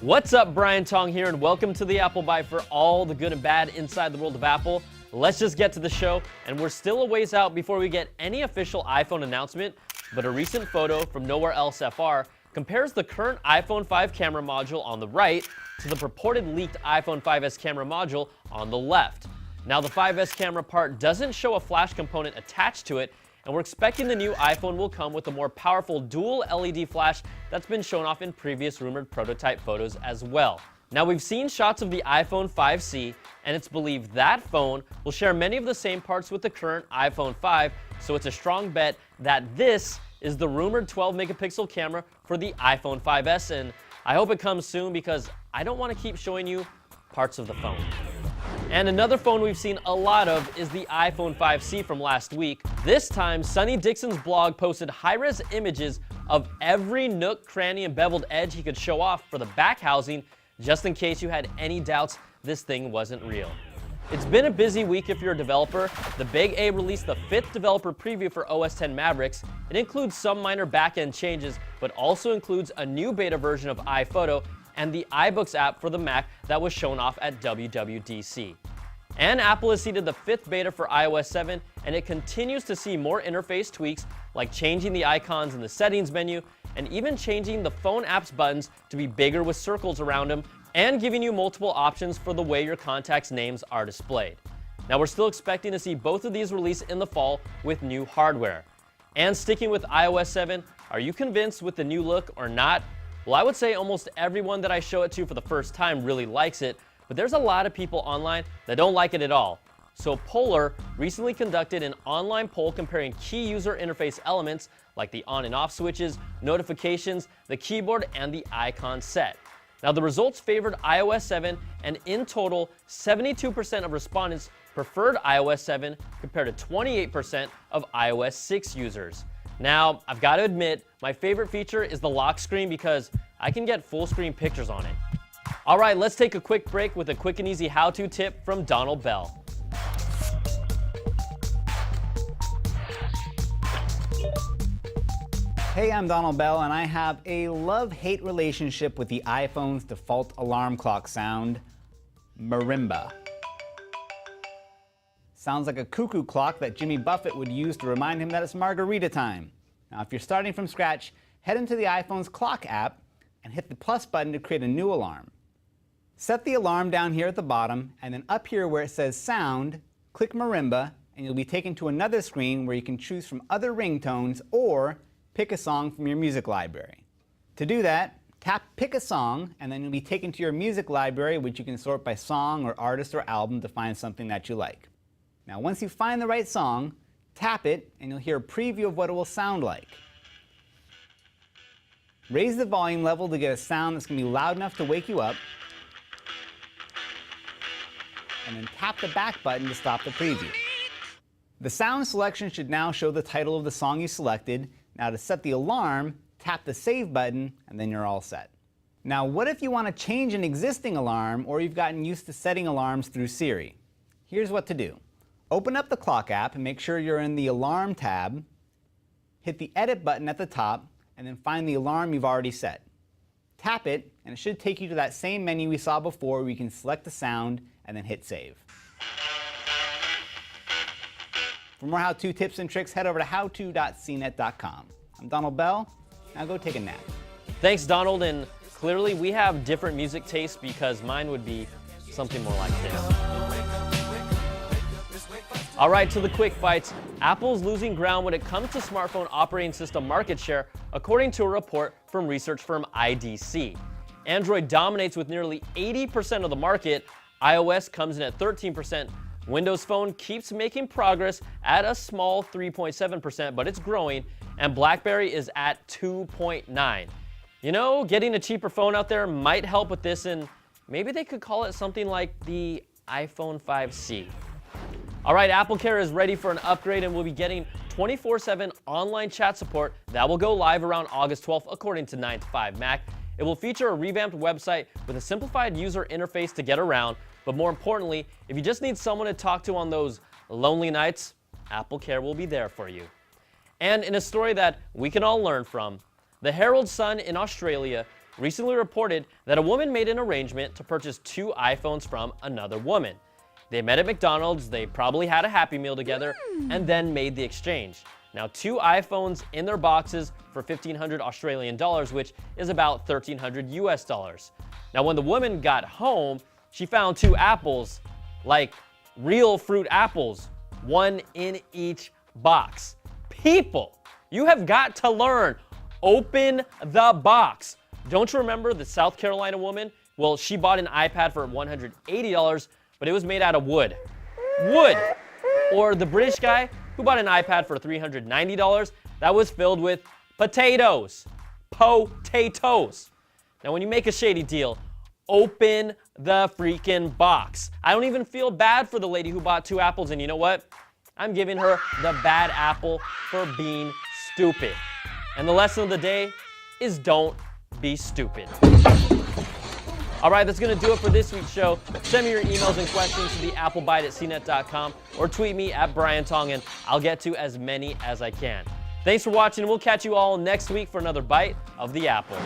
What's up, Brian Tong here, and welcome to the Apple Byte for all the good and bad inside the world of Apple. Let's just get to the show, and we're still a ways out before we get any official iPhone announcement, but a recent photo from Nowhere Else FR compares the current iPhone 5 camera module on the right to the purported leaked iPhone 5s camera module on the left. Now, the 5s camera part doesn't show a flash component attached to it, and we're expecting the new iPhone will come with a more powerful dual LED flash that's been shown off in previous rumored prototype photos as well. Now, we've seen shots of the iPhone 5C, and it's believed that phone will share many of the same parts with the current iPhone 5, so it's a strong bet that this is the rumored 12 megapixel camera for the iPhone 5s, and I hope it comes soon because I don't want to keep showing you parts of the phone. And another phone we've seen a lot of is the iPhone 5C from last week. This time, Sonny Dixon's blog posted high-res images of every nook, cranny, and beveled edge he could show off for the back housing, just in case you had any doubts this thing wasn't real. It's been a busy week if you're a developer. The Big A released the 5th developer preview for OS X Mavericks. It includes some minor back-end changes, but also includes a new beta version of iPhoto and the iBooks app for the Mac that was shown off at WWDC. And Apple has seeded the 5th beta for iOS 7, and it continues to see more interface tweaks like changing the icons in the settings menu and even changing the phone apps buttons to be bigger with circles around them and giving you multiple options for the way your contacts' names are displayed. Now, we're still expecting to see both of these release in the fall with new hardware. And sticking with iOS 7, are you convinced with the new look or not? Well, I would say almost everyone that I show it to for the first time really likes it, but there's a lot of people online that don't like it at all. So Polar recently conducted an online poll comparing key user interface elements like the on and off switches, notifications, the keyboard, and the icon set. Now, the results favored iOS 7, and in total, 72% of respondents preferred iOS 7 compared to 28% of iOS 6 users. Now, I've got to admit, my favorite feature is the lock screen because I can get full screen pictures on it. All right, let's take a quick break with a quick and easy how-to tip from Donald Bell. Hey, I'm Donald Bell, and I have a love-hate relationship with the iPhone's default alarm clock sound, marimba. Sounds like a cuckoo clock that Jimmy Buffett would use to remind him that it's margarita time. Now, if you're starting from scratch, head into the iPhone's clock app and hit the plus button to create a new alarm. Set the alarm down here at the bottom, and then up here where it says sound, click marimba, and you'll be taken to another screen where you can choose from other ringtones or pick a song from your music library. To do that, tap pick a song, and then you'll be taken to your music library, which you can sort by song or artist or album to find something that you like. Now, once you find the right song, tap it, and you'll hear a preview of what it will sound like. Raise the volume level to get a sound that's going to be loud enough to wake you up, and then tap the back button to stop the preview. The sound selection should now show the title of the song you selected. Now, to set the alarm, tap the save button, and then you're all set. Now, what if you want to change an existing alarm, or you've gotten used to setting alarms through Siri? Here's what to do. Open up the clock app and make sure you're in the Alarm tab. Hit the Edit button at the top, and then find the alarm you've already set. Tap it, and it should take you to that same menu we saw before where you can select the sound and then hit Save. For more how-to tips and tricks, head over to howto.cnet.com. I'm Donald Bell. Now go take a nap. Thanks, Donald, and clearly we have different music tastes because mine would be something more like this. All right, to the quick bites. Apple's losing ground when it comes to smartphone operating system market share, according to a report from research firm IDC. Android dominates with nearly 80% of the market. iOS comes in at 13%. Windows Phone keeps making progress at a small 3.7%, but it's growing. And BlackBerry is at 2.9%. You know, getting a cheaper phone out there might help with this, and maybe they could call it something like the iPhone 5C. All right, AppleCare is ready for an upgrade, and we'll be getting 24/7 online chat support that will go live around August 12th, according to 9to5Mac. It will feature a revamped website with a simplified user interface to get around, but more importantly, if you just need someone to talk to on those lonely nights, AppleCare will be there for you. And in a story that we can all learn from, the Herald Sun in Australia recently reported that a woman made an arrangement to purchase 2 iPhones from another woman. They met at McDonald's, they probably had a Happy Meal together, and then made the exchange. Now, 2 iPhones in their boxes for 1,500 Australian dollars, which is about 1,300 US dollars. Now, when the woman got home, she found 2 apples, like real fruit apples, 1 in each box. People, you have got to learn. Open the box. Don't you remember the South Carolina woman? Well, she bought an iPad for $180, but it was made out of wood. Wood! Or the British guy who bought an iPad for $390 that was filled with potatoes. Potatoes. Now, when you make a shady deal, open the freaking box. I don't even feel bad for the lady who bought 2 apples, and you know what? I'm giving her the bad apple for being stupid. And the lesson of the day is don't be stupid. All right, that's going to do it for this week's show. Send me your emails and questions to theapplebyte@cnet.com or tweet me at Brian Tong, and I'll get to as many as I can. Thanks for watching, and we'll catch you all next week for another bite of the apple.